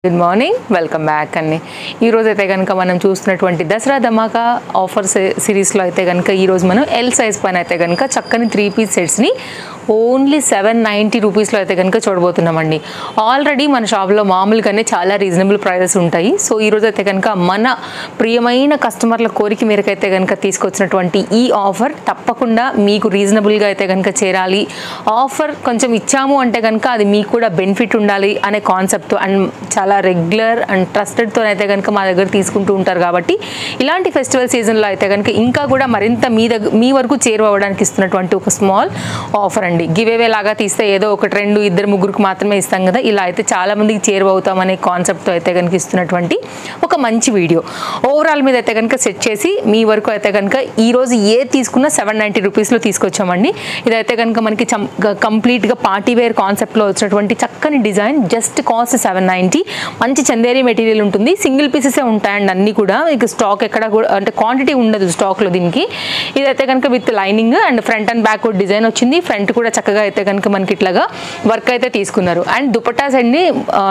Good morning, welcome back అండి. ఈరోజు అయితే కనుక మనం చూస్తున్నటువంటి దసరా ధమాకా ఆఫర్ సిరీస్లో అయితే కనుక ఈరోజు మనం ఎల్ సైజ్ పైన అయితే కనుక చక్కని 3 పీస్ సెట్స్ని ఓన్లీ 790 రూపీస్లో అయితే కనుక చూడబోతున్నామండి. ఆల్రెడీ మన షాప్లో మామూలుగానే చాలా రీజనబుల్ ప్రైజెస్ ఉంటాయి. సో ఈరోజు అయితే కనుక మన ప్రియమైన కస్టమర్ల కోరిక మేరకైతే కనుక తీసుకొచ్చినటువంటి ఈ ఆఫర్ తప్పకుండా మీకు రీజనబుల్గా అయితే కనుక చేరాలి. ఆఫర్ కొంచెం ఇచ్చాము అంటే కనుక అది మీకు కూడా బెనిఫిట్ ఉండాలి అనే కాన్సెప్ట్ అండ్ చాలా రెగ్యులర్ అండ్ ట్రస్టెడ్తో అయితే కనుక మా దగ్గర తీసుకుంటూ ఉంటారు. కాబట్టి ఇలాంటి ఫెస్టివల్ సీజన్లో అయితే కనుక ఇంకా కూడా మరింత మీ వరకు చేరువవడానికి ఇస్తున్నటువంటి ఒక స్మాల్ ఆఫర్ అండి. గివ్ అవే లాగా తీస్తే ఏదో ఒకటి 2 2 3 మాత్రమే ఇస్తాం కదా, ఇలా అయితే చాలా మందికి చేరువవుతామనే కాన్సెప్ట్తో అయితే కనుక ఇస్తున్నటువంటి ఒక మంచి వీడియో. ఓవరాల్ మీద అయితే కనుక సెట్ చేసి మీ వరకు అయితే కనుక ఈరోజు ఏ తీసుకున్నా 790 రూపీస్లో తీసుకొచ్చామండి. ఇదైతే కనుక మనకి కంప్లీట్గా పార్టీ వేర్ కాన్సెప్ట్లో వచ్చినటువంటి చక్కని డిజైన్. Just cost 790. మంచి చందేరి మెటీరియల్ ఉంటుంది. సింగిల్ పీసెసే ఉంటాయండి అన్నీ కూడా. మీకు స్టాక్ ఎక్కడ కూడా అంటే క్వాంటిటీ ఉండదు స్టాక్లో దీనికి. ఇదైతే కనుక with lining and front and back design వచ్చింది. ఫ్రంట్ కూడా చక్కగా అయితే కనుక మనకి ఇట్లాగా వర్క్ అయితే తీసుకున్నారు. అండ్ దుపట్టాస్ అండి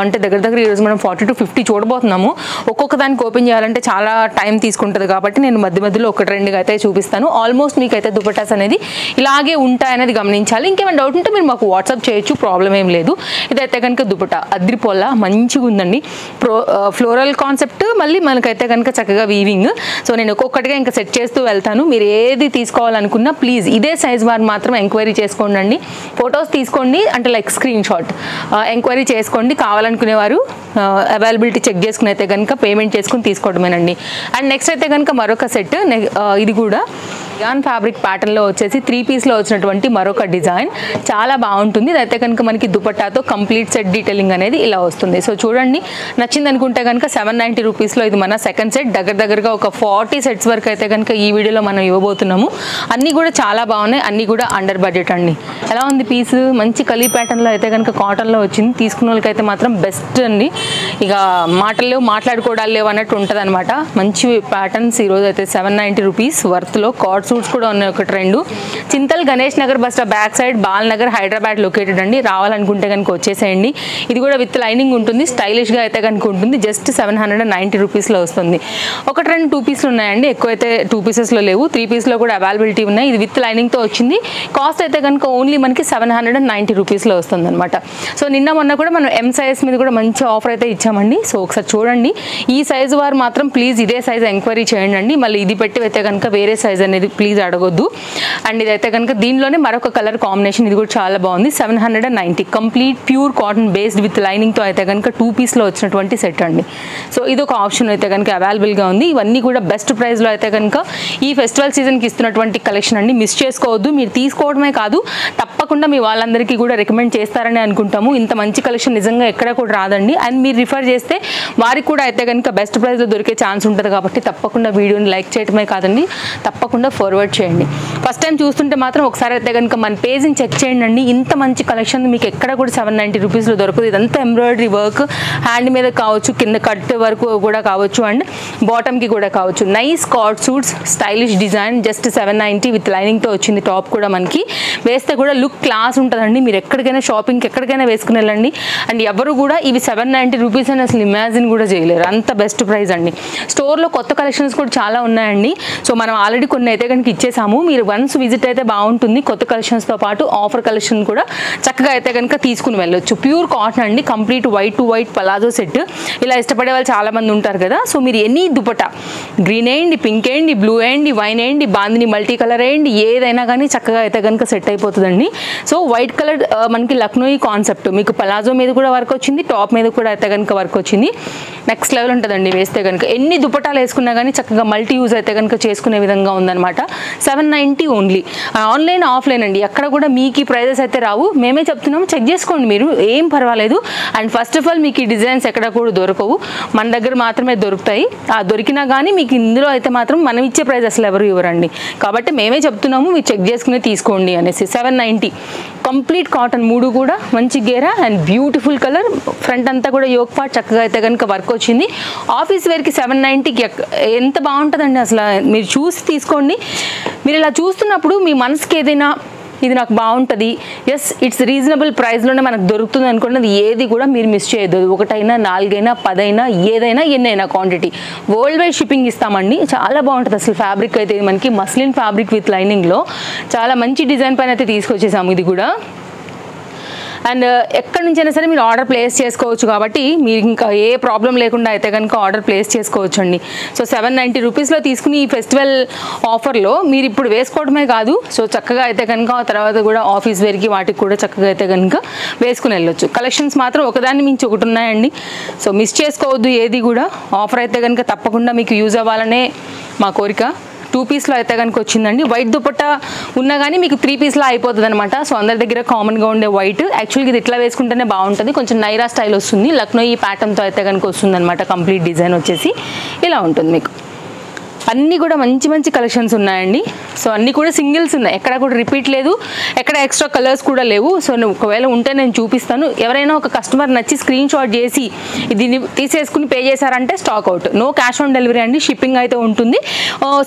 అంటే దగ్గర ఈరోజు మనం 40 to 50 చూడబోతున్నాము. ఒక్కొక్క దానికి ఓపెన్ చేయాలంటే చాలా టైం తీసుకుంటుంది కాబట్టి నేను మధ్యలో 1-2 అయితే చూపిస్తాను. ఆల్మోస్ట్ మీకు అయితే దుపట్టాస్ అనేది ఇలాగే ఉంటాయనేది గమనించాలి. ఇంకేమైనా డౌట్ ఉంటే మీరు మాకు వాట్సాప్ చేయొచ్చు, ప్రాబ్లం ఏం లేదు. ఇదైతే కనుక దుపట్టా అద్రిపోల్లా మంచిగా ఉందండి. ఫ్లోరల్ కాన్సెప్ట్, మళ్ళీ మనకైతే కనుక చక్కగా వీవింగ్. సో నేను ఒక్కొక్కటిగా ఇంకా సెట్ చేస్తూ వెళ్తాను. మీరు ఏది తీసుకోవాలనుకున్నా ప్లీజ్ ఇదే సైజ్ వారు మాత్రం ఎంక్వైరీ చేసుకోండి అండి. ఫొటోస్ తీసుకోండి, అంటే లైక్ స్క్రీన్ షాట్ ఎంక్వైరీ చేసుకోండి. కావాలనుకునేవారు అవైలబిలిటీ చెక్ చేసుకుని అయితే కనుక పేమెంట్ చేసుకుని తీసుకోవడమేనండి. అండ్ నెక్స్ట్ అయితే కనుక మరొక సెట్, ఇది కూడా యాన్ ఫ్యాబ్రిక్ ప్యాటర్న్లో వచ్చేసి 3 పీస్లో వచ్చినటువంటి మరొక డిజైన్ చాలా బాగుంటుంది. ఇదైతే కనుక మనకి దుపట్టాతో కంప్లీట్ సెట్ డీటెయిలింగ్ అనేది ఇలా వస్తుంది. సో చూడండి, నచ్చింది అనుకుంటే కనుక 790 రూపీస్లో ఇది మన సెకండ్ సెట్. దగ్గరగా ఒక 40 సెట్స్ వరకు అయితే కనుక ఈ వీడియోలో మనం ఇవ్వబోతున్నాము. అన్నీ కూడా చాలా బాగున్నాయి, అన్నీ కూడా అండర్ బడ్జెట్ అండి. ఎలా ఉంది పీస్? మంచి కలీ ప్యాటర్న్లో అయితే కనుక కాటన్లో వచ్చింది. తీసుకున్న వాళ్ళకైతే మాత్రం బెస్ట్ అండి. ఇక మాటలు మాట్లాడుకోవడాలు లేవు అన్నట్టు ఉంటుంది అనమాట. మంచి ప్యాటర్న్స్ ఈరోజు అయితే 790 రూపీస్ వర్త్లో. కార్డ్ సూట్స్ కూడా ఉన్నాయి, 1-2. Chintal Ganesh Nagar bus stop back side, Bal Nagar, Hyderabad located అండి. రావాలనుకుంటే కనుక వచ్చేసేయండి. ఇది కూడా విత్ లైనింగ్ ఉంటుంది, స్టైలిష్గా అయితే కనుక ఉంటుంది. జస్ట్ 790 రూపీస్లో వస్తుంది. 1-2 2 పీస్లు ఉన్నాయండి, ఎక్కువైతే 2 పీసెస్లో లేవు. 3 పీస్లో కూడా అవైలబిలిటీ ఉన్నాయి. ఇది విత్ లైనింగ్తో వచ్చింది. కాస్ట్ అయితే కనుక ఓన్లీ మనకి 790 రూపీస్లో వస్తుంది అనమాట. సో నిన్న మొన్న కూడా మనం ఎం సైజ్ మీద కూడా మంచి ఆఫర్ అయితే ఇచ్చామండి. సో ఒకసారి చూడండి. ఈ సైజు వారు మాత్రం ప్లీజ్ ఇదే సైజ్ ఎంక్వైరీ చేయండి అండి. మళ్ళీ ఇది పెట్టి అయితే కనుక వేరే సైజ్ అనేది ప్లీజ్ అడగొద్దు. అండ్ ఇదైతే కనుక దీనిలోనే మరొక కలర్ కాంబినేషన్, ఇది కూడా చాలా బాగుంది. 790 complete pure cotton based with లైనింగ్తో అయితే కనుక 2 పీస్లో వచ్చినటువంటి సెట్ అండి. సో ఇది ఒక ఆప్షన్ అయితే కనుక అవైలబుల్గా ఉంది. ఇవన్నీ కూడా బెస్ట్ ప్రైస్లో అయితే కనుక ఈ ఫెస్టివల్ సీజన్కి ఇస్తున్నటువంటి కలెక్షన్ అండి. మిస్ చేసుకోవద్దు. మీరు తీసుకోవడమే కాదు, తప్పకుండా మీ వాళ్ళందరికీ కూడా రికమెండ్ చేస్తారని అనుకుంటాము. ఇంత మంచి కలెక్షన్ నిజంగా ఎక్కడ కూడా రాదండి. అండ్ మీరు రిఫర్ చేస్తే వారికి కూడా అయితే కనుక బెస్ట్ ప్రైస్లో దొరికే ఛాన్స్ ఉంటుంది. కాబట్టి తప్పకుండా వీడియోని లైక్ చేయడమే కాదండి, తప్పకుండా ఫార్వర్డ్ చేయండి. ఫస్ట్ టైం చూస్తుంటే మాత్రం ఒకసారి అయితే కనుక మన పేజ్ని చెక్ చేయండి అండి. ఇంత మంచి కలెక్షన్ మీకు ఎక్కడ కూడా 790 రూపీస్లో దొరకదు. ఇదంతా ఎంబ్రాయిడరీ వర్క్, హ్యాండ్ మీద కావచ్చు, కింద కట్ వరకు కూడా కావచ్చు, అండ్ బాటమ్కి కూడా కావచ్చు. Nice card suits, stylish design. Just 790 with లైనింగ్తో వచ్చింది. టాప్ కూడా మనకి వేస్తే కూడా లుక్ క్లాస్ ఉంటుందండి. మీరు ఎక్కడికైనా షాపింగ్కి ఎక్కడికైనా వేసుకుని వెళ్ళండి. అండ్ ఎవరు కూడా ఇవి 790 రూపీస్ అని అసలు ఇమాజిన్ కూడా చేయలేరు, అంత బెస్ట్ ప్రైస్ అండి. స్టోర్లో కొత్త కలెక్షన్స్ కూడా చాలా ఉన్నాయండి. సో మనం ఆల్రెడీ కొన్ని అయితే కనుక ఇచ్చేసాము. మీరు వన్స్ విజిట్ అయితే బాగుంటుంది. కొత్త కలెక్షన్స్తో పాటు ఆఫర్ కలెక్షన్ కూడా చక్కగా అయితే కనుక తీసుకుని వెళ్ళొచ్చు. ప్యూర్ కాటన్ అండి, complete white to white palazzo set. ఇలా ఇష్టపడే వాళ్ళు చాలా మంది ఉంటారు కదా. సో మీరు ఎనీ దుపట్టా, గ్రీన్ వేయండి, పింక్ వేయండి, బ్లూ వేయండి, వైన్ వేయండి, బాందిని మల్టీ కలర్ వేయండి, ఏదైనా కానీ చక్కగా అయితే కనుక సెట్ అయిపోతుందండి. సో వైట్ కలర్ మనకి లక్నోయి కాన్సెప్ట్, మీకు పలాజో మీద కూడా వర్క్ వచ్చింది, టాప్ మీద కూడా అయితే కనుక వర్క్ వచ్చింది. నెక్స్ట్ లెవెల్ ఉంటుందండి వేస్తే కనుక. ఎన్ని దుపట్టాలు వేసుకున్నా కానీ చక్కగా మల్టీ యూజ్ అయితే కనుక చేసుకునే విధంగా ఉందన్నమాట. 790 ఓన్లీ. ఆన్లైన్ ఆఫ్లైన్ అండి, ఎక్కడ కూడా మీకు ఈ ప్రైజెస్ అయితే రావు. మేమే చెప్తున్నాము, చెక్ చేసుకోండి మీరు, ఏం పర్వాలేదు. అండ్ ఫస్ట్ ఆఫ్ ఆల్ మీకు ఈ డిజైన్స్ ఎక్కడ కూడా దొరకవు, మన దగ్గర మాత్రమే దొరుకుతాయి. దొరికినా కానీ మీకు ఇందులో అయితే మాత్రం మనం ఇచ్చే ప్రైస్ అసలు ఎవరు ఇవ్వరండి. కాబట్టి మేమే చెప్తున్నాము, మీరు చెక్ చేసుకుని తీసుకోండి అనేసి. 790 కంప్లీట్ కాటన్, 3 కూడా మంచి గేరా అండ్ బ్యూటిఫుల్ కలర్. ఫ్రంట్ అంతా కూడా యోక్ పార్ట్ చక్కగా అయితే కనుక వర్క్ వచ్చింది. ఆఫీస్ వేర్కి 790కి ఎంత బాగుంటుందండి అసలు. మీరు చూసి తీసుకోండి. మీరు ఇలా చూస్తున్నప్పుడు మీ మనసుకి ఏదైనా ఇది నాకు బాగుంటుంది, ఎస్ ఇట్స్ రీజనబుల్ ప్రైస్లోనే మనకు దొరుకుతుంది అనుకున్నది ఏది కూడా మీరు మిస్ చేయొద్దు. 1 అయినా 4 అయినా 10 అయినా ఏదైనా ఎన్నైనా క్వాంటిటీ వరల్డ్ వైడ్ షిప్పింగ్ ఇస్తామండి. చాలా బాగుంటుంది అసలు ఫ్యాబ్రిక్ అయితే. మనకి మస్లిన్ ఫ్యాబ్రిక్ విత్ లైనింగ్లో చాలా మంచి డిజైన్ పైన అయితే తీసుకొచ్చేసాము ఇది కూడా. అండ్ ఎక్కడి నుంచైనా సరే మీరు ఆర్డర్ ప్లేస్ చేసుకోవచ్చు కాబట్టి మీరు ఇంకా ఏ ప్రాబ్లం లేకుండా అయితే కనుక ఆర్డర్ ప్లేస్ చేసుకోవచ్చు అండి. సో 790 రూపీస్లో తీసుకుని ఈ ఫెస్టివల్ ఆఫర్లో మీరు ఇప్పుడు వేసుకోవడమే కాదు, సో చక్కగా అయితే కనుక తర్వాత కూడా ఆఫీస్ వేర్కి వాటికి కూడా చక్కగా అయితే కనుక వేసుకుని వెళ్ళొచ్చు. కలెక్షన్స్ మాత్రం ఒకదాన్ని మించి ఒకటి ఉన్నాయండి. సో మిస్ చేసుకోవద్దు ఏది కూడా. ఆఫర్ అయితే కనుక తప్పకుండా మీకు యూజ్ అవ్వాలనే మా కోరిక. 2 పీస్లో అయితే కనుక వచ్చిందండి. వైట్ దుపట్టా ఉన్నా కానీ మీకు 3 పీస్లో అయిపోతుంది అనమాట. సో అందరి దగ్గర కామన్గా ఉండే వైట్. యాక్చువల్గా ఇది ఇట్లా వేసుకుంటేనే బాగుంటుంది, కొంచెం నైరా స్టైల్ వస్తుంది. లక్నో ఈ ప్యాటర్న్తో అయితే కనుక వస్తుంది అనమాట. కంప్లీట్ డిజైన్ వచ్చేసి ఇలా ఉంటుంది మీకు. అన్నీ కూడా మంచి మంచి కలెక్షన్స్ ఉన్నాయండి. సో అన్నీ కూడా సింగిల్స్ ఉన్నాయి, ఎక్కడ కూడా రిపీట్ లేదు, ఎక్కడ ఎక్స్ట్రా కలర్స్ కూడా లేవు. సో ఒకవేళ ఉంటే నేను చూపిస్తాను. ఎవరైనా ఒక కస్టమర్ నచ్చి స్క్రీన్ షాట్ చేసి దీన్ని తీసేసుకుని పే చేశారంటే stock out. No cash on delivery అండి, షిప్పింగ్ అయితే ఉంటుంది.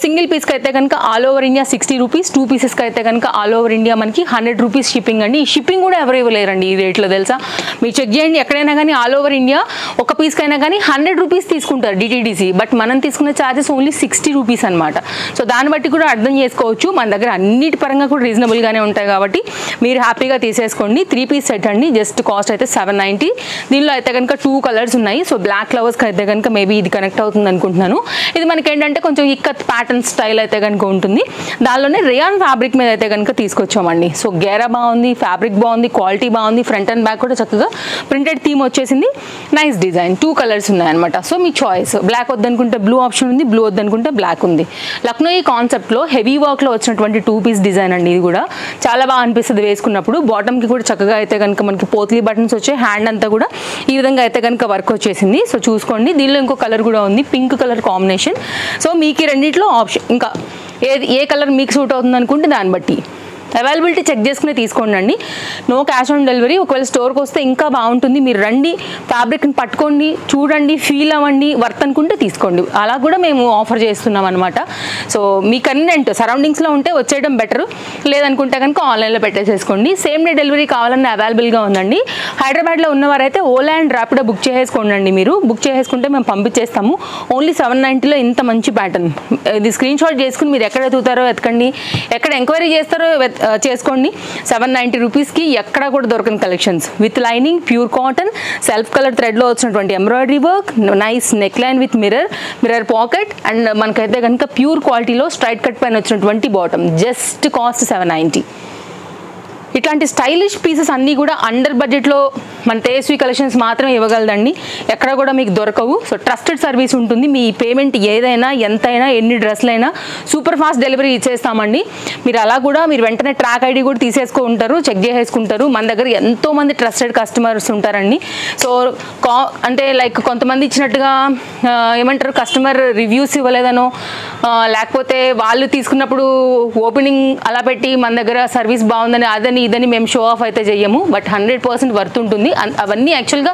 సింగిల్ పీస్కి అయితే కనుక ఆల్ ఓవర్ ఇండియా 60 రూపీస్, 2 పీసెస్కి అయితే కనుక ఆల్ ఓవర్ ఇండియా మనకి 100 రూపీస్ షిప్పింగ్ అండి. ఈ షిప్పింగ్ కూడా ఎవరు ఇవ్వలేరండి ఈ రేట్లో తెలుసా. మీరు చెక్ చేయండి, ఎక్కడైనా కానీ ఆల్ ఓవర్ ఇండియా ఒక పీస్కైనా కానీ 100 రూపీస్ తీసుకుంటారు డిటీడీసీ. బట్ మనం తీసుకున్న ఛార్జెస్ ఓన్లీ 60 రూపీస్ అనమాట. సో దాన్ని బట్టి కూడా అర్థం చేసుకోవచ్చు మన దగ్గర అన్నిటి పరంగా కూడా రీజనబుల్గానే ఉంటాయి కాబట్టి మీరు హ్యాపీగా తీసేసుకోండి. 3 పీస్ సెట్ అండి, జస్ట్ కాస్ట్ అయితే 790. దీనిలో అయితే కనుక 2 కలర్స్ ఉన్నాయి. సో బ్లాక్ ఫ్లవర్స్కి అయితే కనుక మేబీ ఇది కనెక్ట్ అవుతుంది అనుకుంటున్నాను. ఇది మనకి ఏంటంటే కొంచెం ఇక్కత్ ప్యాటర్న్ స్టైల్ అయితే కనుక ఉంటుంది. దానిలోనే రేయాన్ ఫ్యాబ్రిక్ మీద అయితే కనుక తీసుకొచ్చామండి. సో గేరా బాగుంది, ఫ్యాబ్రిక్ బాగుంది, క్వాలిటీ బాగుంది, ఫ్రంట్ అండ్ బ్యాక్ కూడా చక్కగా ప్రింటెడ్ థీమ్ వచ్చేసింది. Nice design. 2 కలర్స్ ఉన్నాయన్నమాట. సో మీ చాయిస్. బ్లాక్ వద్దనుకుంటే బ్లూ ఆప్షన్ ఉంది, బ్లూ వద్దనుకుంటే బ్లాక్ ఉంది. లక్నో ఈ కాన్సెప్ట్లో హెవీ వర్క్లో వచ్చినటువంటి 2 పీస్ డిజైన్ అండి. ఇది కూడా చాలా బాగా అనిపిస్తుంది వేసుకున్నప్పుడు. బాటమ్కి కూడా చక్కగా అయితే కనుక మనకి పోత్లీ బటన్స్ వచ్చాయి. హ్యాండ్ అంతా కూడా ఈ విధంగా అయితే కనుక వర్క్ వచ్చేసింది. సో చూసుకోండి. దీనిలో ఇంకో కలర్ కూడా ఉంది, పింక్ కలర్ కాంబినేషన్. సో మీకు ఈ రెండిట్లో ఆప్షన్ ఇంకా ఏ కలర్ మీకు సూట్ అవుతుంది అనుకుంటే దాన్ని బట్టి అవైలబిలిటీ చెక్ చేసుకుని తీసుకోండి అండి. No cash on delivery. ఒకవేళ స్టోర్కి వస్తే ఇంకా బాగుంటుంది. మీరు రండి, ఫ్యాబ్రిక్ని పట్టుకోండి, చూడండి, ఫీల్ అవ్వండి, వర్త్ అనుకుంటే తీసుకోండి. అలా కూడా మేము ఆఫర్ చేస్తున్నాం అనమాట. సో మీ కన్వీనియంట్ సరౌండింగ్స్లో ఉంటే వచ్చేయడం బెటర్, లేదనుకుంటే కనుక ఆన్లైన్లో పెట్టేసేసుకోండి. సేమ్ డే డెలివరీ కావాలన్నా అవైలబుల్గా ఉందండి. హైదరాబాద్లో ఉన్నవారైతే ఓలా అండ్ ర్యాపిడో బుక్ చేసుకోండి. మీరు బుక్ చేసుకుంటే మేము పంపించేస్తాము. ఓన్లీ 790లో ఇంత మంచి ప్యాటర్న్. ఇది స్క్రీన్ షాట్ చేసుకుని మీరు ఎక్కడ ఎదుగుతారో ఎతకండి, ఎక్కడ ఎంక్వైరీ చేస్తారో చేసుకోండి. 790 రూపీస్కి ఎక్కడ కూడా దొరకని collections with lining, pure cotton, self colour థ్రెడ్లో వచ్చినటువంటి embroidery work, nice neck line with mirror pocket and మనకైతే కనుక ప్యూర్ క్వాలిటీలో స్ట్రైట్ కట్ పైన వచ్చినటువంటి బాటమ్. Just cost 790. ఇట్లాంటి స్టైలిష్ పీసెస్ అన్నీ కూడా అండర్ బడ్జెట్లో మన తేజస్వి కలెక్షన్స్ మాత్రమే ఇవ్వగలదండి, ఎక్కడ కూడా మీకు దొరకవు. సో ట్రస్టెడ్ సర్వీస్ ఉంటుంది. మీ పేమెంట్ ఏదైనా ఎంతైనా ఎన్ని డ్రెస్లైనా సూపర్ ఫాస్ట్ డెలివరీ ఇచ్చేస్తామండి. మీరు అలా కూడా మీరు వెంటనే ట్రాక్ ఐడి కూడా తీసేసుకుంటారు, చెక్ చేసేసుకుంటారు. మన దగ్గర ఎంతోమంది ట్రస్టెడ్ కస్టమర్స్ ఉంటారండి. సో అంటే లైక్ కొంతమంది ఇచ్చినట్టుగా ఏమంటారు కస్టమర్ రివ్యూస్ ఇవ్వలేదనో, లేకపోతే వాళ్ళు తీసుకున్నప్పుడు ఓపెనింగ్ అలా పెట్టి మన దగ్గర సర్వీస్ బాగుందని అదని ఇదని మేము షో ఆఫ్ అయితే చెయ్యము. బట్ 100% వర్త్ ఉంటుంది. అవన్నీ యాక్చువల్గా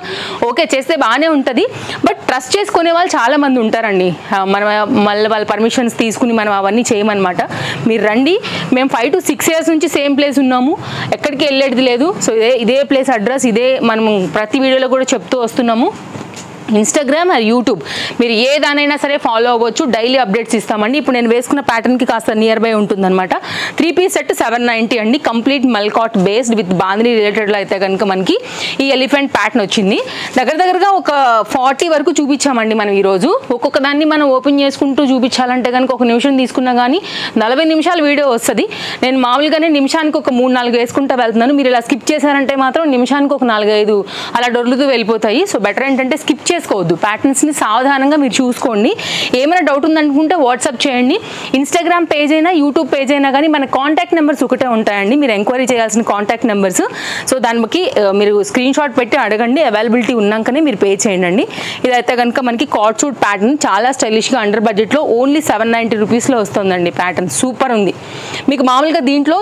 ఓకే చేస్తే బాగానే ఉంటుంది. బట్ ట్రస్ట్ చేసుకునే వాళ్ళు చాలామంది ఉంటారండి. మనం మళ్ళీ వాళ్ళ పర్మిషన్స్ తీసుకుని మనం అవన్నీ చేయమన్నమాట. మీరు రండి, మేము 5 to 6 years నుంచి సేమ్ ప్లేస్ ఉన్నాము, ఎక్కడికి వెళ్ళేది లేదు. సో ఇదే ప్లేస్ అడ్రస్, ఇదే మనం ప్రతి వీడియోలో కూడా చెప్తూ వస్తున్నాము. ఇన్స్టాగ్రామ్ అండ్ యూట్యూబ్ మీరు ఏ దానైనా సరే ఫాలో అవ్వచ్చు. డైలీ అప్డేట్స్ ఇస్తామండి. ఇప్పుడు నేను వేసుకున్న ప్యాటర్న్కి కాస్త నియర్ బై ఉంటుందన్నమాట. 3 పీస్ సెట్ 790 అండి. కంప్లీట్ మల్కాట్ బేస్డ్ విత్ బాందిని రిలేటెడ్లో అయితే కనుక మనకి ఈ ఎలిఫెంట్ ప్యాటర్న్ వచ్చింది. దగ్గరగా ఒక 40 వరకు చూపించామండి మనం ఈరోజు. ఒక్కొక్క దాన్ని మనం ఓపెన్ చేసుకుంటూ చూపించాలంటే కనుక 1 నిమిషం తీసుకున్నా కానీ 40 నిమిషాల వీడియో వస్తుంది. నేను మామూలుగానే నిమిషానికి ఒక 3-4 వేసుకుంటూ వెళ్తున్నాను. మీరు ఇలా స్కిప్ చేశారంటే మాత్రం నిమిషానికి ఒక 4-5 అలా డొర్లుతూ వెళ్ళిపోతాయి. సో బెటర్ ఏంటంటే స్కిప్ చేసుకోవద్దు, ప్యాటర్న్స్ని సావధానంగా మీరు చూసుకోండి. ఏమైనా డౌట్ ఉందనుకుంటే వాట్సాప్ చేయండి. ఇన్స్టాగ్రామ్ పేజ్ అయినా యూట్యూబ్ పేజ్ అయినా కానీ మన కాంటాక్ట్ నెంబర్స్ ఒకటే ఉంటాయండి. మీరు ఎంక్వైరీ చేయాల్సిన కాంటాక్ట్ నెంబర్స్. సో దానికి మీరు స్క్రీన్ షాట్ పెట్టి అడగండి, అవైలబిలిటీ ఉన్నాకనే మీరు పే చేయండి. ఇదైతే కనుక మనకి కార్డ్ సూట్ ప్యాటర్న్ చాలా స్టైలిష్గా అండర్ బడ్జెట్లో ఓన్లీ 790 రూపీస్లో వస్తుందండి. ప్యాటర్న్ సూపర్ ఉంది. మీకు మామూలుగా దీంట్లో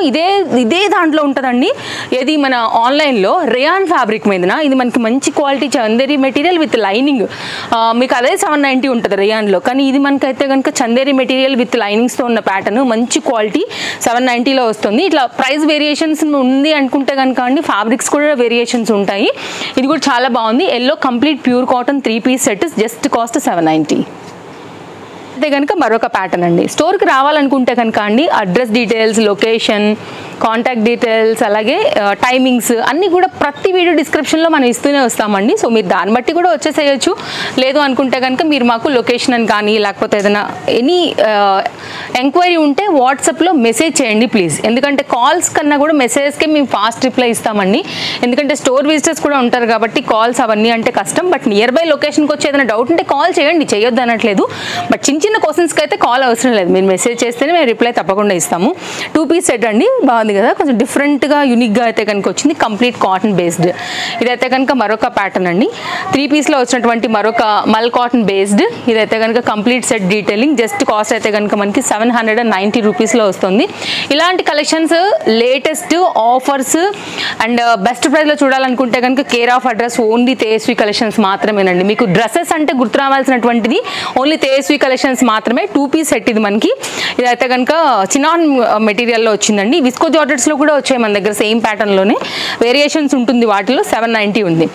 ఇదే దాంట్లో ఉంటుందండి. ఏది మన ఆన్లైన్లో రేయాన్ ఫ్యాబ్రిక్ మీదన ఇది మనకి మంచి quality Chanderi material with lining lining మీకు అదే 790 ఉంటుంది రేయాన్లో, కానీ ఇది మనకైతే కనుక చందేరి మెటీరియల్ విత్ లైనింగ్స్తో ఉన్న ప్యాటర్న్, మంచి క్వాలిటీ 790లో వస్తుంది. ఇట్లా ప్రైస్ వేరియేషన్స్ ఉంది అనుకుంటే కనుక అండి ఫ్యాబ్రిక్స్ కూడా వేరియేషన్స్ ఉంటాయి. ఇది కూడా చాలా బాగుంది. Yellow complete pure cotton 3 piece set, just cost 790. అయితే కనుక మరొక ప్యాటర్న్ అండి. స్టోర్కి రావాలనుకుంటే కనుక అండి address details, location, contact details, అలాగే టైమింగ్స్ అన్నీ కూడా ప్రతి వీడియో డిస్క్రిప్షన్లో మనం ఇస్తూనే వస్తామండి. సో మీరు దాన్ని బట్టి కూడా వచ్చేసేయచ్చు. లేదు అనుకుంటే కనుక మీరు మాకు లొకేషన్ అని కానీ లేకపోతే ఏదైనా ఎనీ ఎంక్వైరీ ఉంటే వాట్సాప్లో మెసేజ్ చేయండి ప్లీజ్. ఎందుకంటే కాల్స్ కన్నా కూడా మెసేజ్కే మేము ఫాస్ట్ రిప్లై ఇస్తామండి. ఎందుకంటే స్టోర్ విజిటర్స్ కూడా ఉంటారు కాబట్టి కాల్స్ అవన్నీ అంటే కష్టం. బట్ నియర్ బై లొకేషన్కి వచ్చి ఏదైనా డౌట్ ఉంటే కాల్ చేయండి, చేయొద్దు అనట్లేదు. బట్ చిన్న చిన్న క్వశ్చన్స్కి అయితే కాల్ అవసరం లేదు, మీరు మెసేజ్ చేస్తేనే మేము రిప్లై తప్పకుండా ఇస్తాము. 2 పీస్ సెట్ అండి, బాగుంది కదా, కొంచెం డిఫరెంట్గా యూనిక్గా అయితే కనుక వచ్చింది. Complete cotton based. ఇదైతే కనుక మరొక ప్యాటర్న్ అండి. 3 పీస్లో వచ్చినటువంటి మరొక మల్ కాటన్ బేస్డ్. ఇదైతే కనుక complete set detailing. Just cost అయితే కనుక మనకి 790 రూపీస్లో వస్తుంది. ఇలాంటి collections latest offers and best ప్రైస్లో చూడాలనుకుంటే కనుక care of address only Tejaswi collections మాత్రమేనండి. మీకు డ్రెస్సెస్ అంటే గుర్తు రావాల్సినటువంటిది ఓన్లీ తేజస్వి కలెక్షన్స్ మాత్రమే. 2 పీస్ సెట్ ఇది మనకి. ఇదైతే కనుక చినాన్ మెటీరియల్లో వచ్చిందండి. విస్కో జార్జెట్స్లో కూడా వచ్చాయి మన దగ్గర, సేమ్ ప్యాటర్న్లోనే వేరియేషన్స్ ఉంటుంది, వాటిలో 790 ఉంది.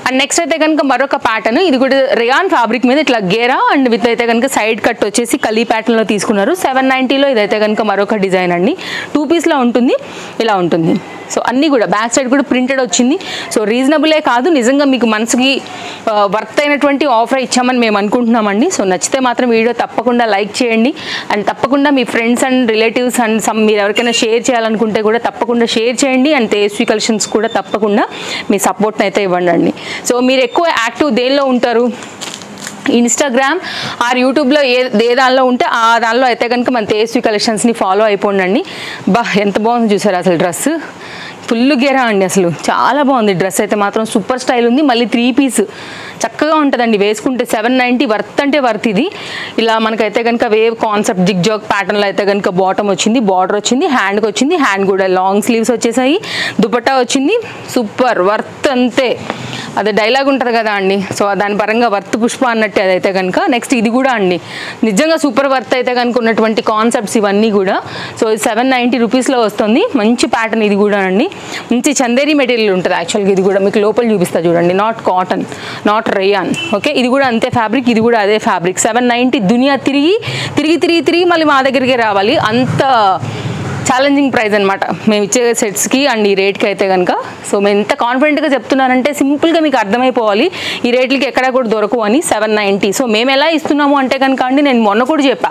అండ్ నెక్స్ట్ అయితే కనుక మరొక ప్యాటర్న్, ఇది కూడా రేయాన్ ఫ్యాబ్రిక్ మీద ఇట్లా గేరా అండ్ విత్ అయితే కనుక సైడ్ కట్ వచ్చేసి కలీ ప్యాటర్న్లో తీసుకున్నారు. 790లో ఇదైతే కనుక మరొక డిజైన్ అండి. 2 పీస్లో ఉంటుంది, ఇలా ఉంటుంది. సో అన్నీ కూడా బ్యాక్ సైడ్ కూడా ప్రింటెడ్ వచ్చింది. సో రీజనబులే కాదు, నిజంగా మీకు మనసుకి వర్త్ అయినటువంటి ఆఫర్ ఇచ్చామని మేము అనుకుంటున్నామండి. సో నచ్చితే మాత్రం వీడియో తప్పకుండా లైక్ చేయండి. అండ్ తప్పకుండా మీ ఫ్రెండ్స్ అండ్ రిలేటివ్స్ అండ్ మీరు ఎవరికైనా షేర్ చేయాలనుకుంటే కూడా తప్పకుండా షేర్ చేయండి. అండ్ తేజస్వి కలెక్షన్స్ కూడా తప్పకుండా మీ సపోర్ట్ని అయితే ఇవ్వండి. సో మీరు ఎక్కువ యాక్టివ్ దేనిలో ఉంటారు? ఇన్స్టాగ్రామ్ ఆర్ యూట్యూబ్లో ఏ దానిలో ఉంటే ఆ దానిలో అయితే కనుక మన తేజస్వి కలెక్షన్స్ని ఫాలో అయిపోండి. ఎంత బాగుంది చూసారు అసలు డ్రెస్, ఫుల్ గేరా అండి, అసలు చాలా బాగుంది డ్రెస్ అయితే మాత్రం, సూపర్ స్టైల్ ఉంది. మళ్ళీ 3 పీస్ చక్కగా ఉంటుందండి వేసుకుంటే. 790 వర్త్ అంటే వర్త్ ఇది. ఇలా మనకైతే కనుక వేవ్ కాన్సెప్ట్ జిగ్ జాగ్ ప్యాటర్న్లో అయితే కనుక బాటమ్ వచ్చింది, బార్డర్ వచ్చింది, హ్యాండ్కి వచ్చింది, హ్యాండ్ కూడా లాంగ్ స్లీవ్స్ వచ్చేసాయి, దుపట్టా వచ్చింది. సూపర్ వర్త్ అంతే, అదే డైలాగ్ ఉంటుంది కదా అండి. సో దాని పరంగా వర్త్ పుష్ప అన్నట్టు అదైతే కనుక. నెక్స్ట్ ఇది కూడా అండి, నిజంగా సూపర్ వర్త్ అయితే కనుక ఉన్నటువంటి కాన్సెప్ట్స్ ఇవన్నీ కూడా. సో 790 రూపీస్లో వస్తుంది. మంచి ప్యాటర్న్ ఇది కూడా అండి. మంచి చందేరి మెటీరియల్ ఉంటుంది యాక్చువల్గా. ఇది కూడా మీకు లోపల చూపిస్తా చూడండి, not cotton, not rayon. Okay, ఇది కూడా అంతే ఫ్యాబ్రిక్, ఇది కూడా అదే ఫ్యాబ్రిక్. 790 దునియా తిరిగి మళ్ళీ మా దగ్గరికి రావాలి, అంత ఛాలెంజింగ్ ప్రైస్ అనమాట మేము ఇచ్చే సెట్స్కి అండ్ ఈ రేట్కి అయితే కనుక. సో మేము ఎంత కాన్ఫిడెంట్గా చెప్తున్నానంటే సింపుల్గా మీకు అర్థమైపోవాలి ఈ రేట్లకి ఎక్కడ కూడా దొరకవు అని. 790. సో మేము ఎలా ఇస్తున్నాము అంటే కనుక అండి, నేను మొన్న కూడా చెప్పా,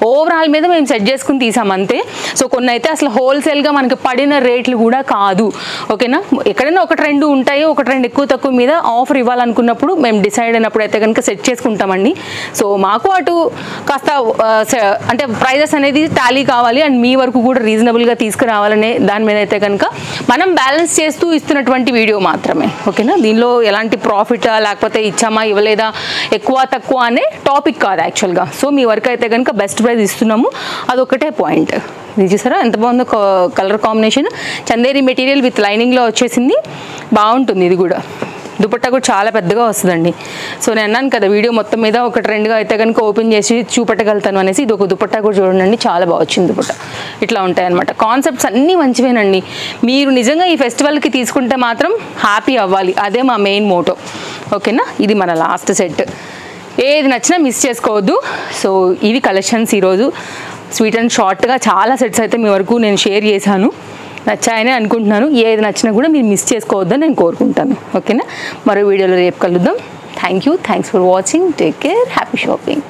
ఓవరాల్ మీద మేము సెట్ చేసుకుని తీసాం అంతే. సో కొన్ని అయితే అసలు హోల్సేల్గా మనకి పడిన రేట్లు కూడా కాదు. ఓకేనా, ఎక్కడైనా 1-2 ఉంటాయి, 1-2 ఎక్కువ తక్కువ మీద ఆఫర్ ఇవ్వాలనుకున్నప్పుడు మేము డిసైడ్ అయినప్పుడు అయితే కనుక సెట్ చేసుకుంటామండి. సో మాకు అటు కాస్త అంటే ప్రైజెస్ అనేది టాలీ కావాలి అండ్ మీ వరకు కూడా రీజనబుల్గా తీసుకురావాలనే దాని మీద అయితే కనుక మనం బ్యాలెన్స్ చేస్తూ ఇస్తున్నటువంటి వీడియో మాత్రమే. ఓకేనా, దీనిలో ఎలాంటి ప్రాఫిట్ లేకపోతే ఇచ్చామా ఇవ్వలేదా ఎక్కువ తక్కువ అనే టాపిక్ కాదు యాక్చువల్గా. సో మీ వరకు అయితే కనుక బెస్ట్ ప్రైస్ ఇస్తున్నాము, అదొకటే పాయింట్. ఇది చూసారా ఎంత బాగుందో colour combination. Chanderi material with లైనింగ్లో వచ్చేసింది, బాగుంటుంది. ఇది కూడా దుపట్టా కూడా చాలా పెద్దగా వస్తుందండి. సో నేను అన్నాను కదా వీడియో మొత్తం మీద 1-2గా అయితే కనుక ఓపెన్ చేసి చూపెట్టగలుగుతాను అనేసి. ఇది ఒక దుపట్టా కూడా చూడండి, చాలా బాగా వచ్చింది దుపట్టా. ఇట్లా ఉంటాయి అనమాట. కాన్సెప్ట్స్ అన్నీ మంచివేనండి. మీరు నిజంగా ఈ ఫెస్టివల్కి తీసుకుంటే మాత్రం హ్యాపీ అవ్వాలి, అదే మా మెయిన్ మోటో. ఓకేనా, ఇది మన లాస్ట్ సెట్. ఏది నచ్చినా మిస్ చేసుకోవద్దు. సో ఇవి కలెక్షన్స్ ఈరోజు స్వీట్ అండ్ షార్ట్గా చాలా సెట్స్ అయితే మీ వరకు నేను షేర్ చేశాను. నచ్చాయని అనుకుంటున్నాను. ఏది నచ్చినా కూడా మీరు మిస్ చేసుకోవద్దని నేను కోరుకుంటాను. ఓకేనా, మరో వీడియోలో రేపు కలుద్దాం. Thanks for watching. Take care, happy shopping.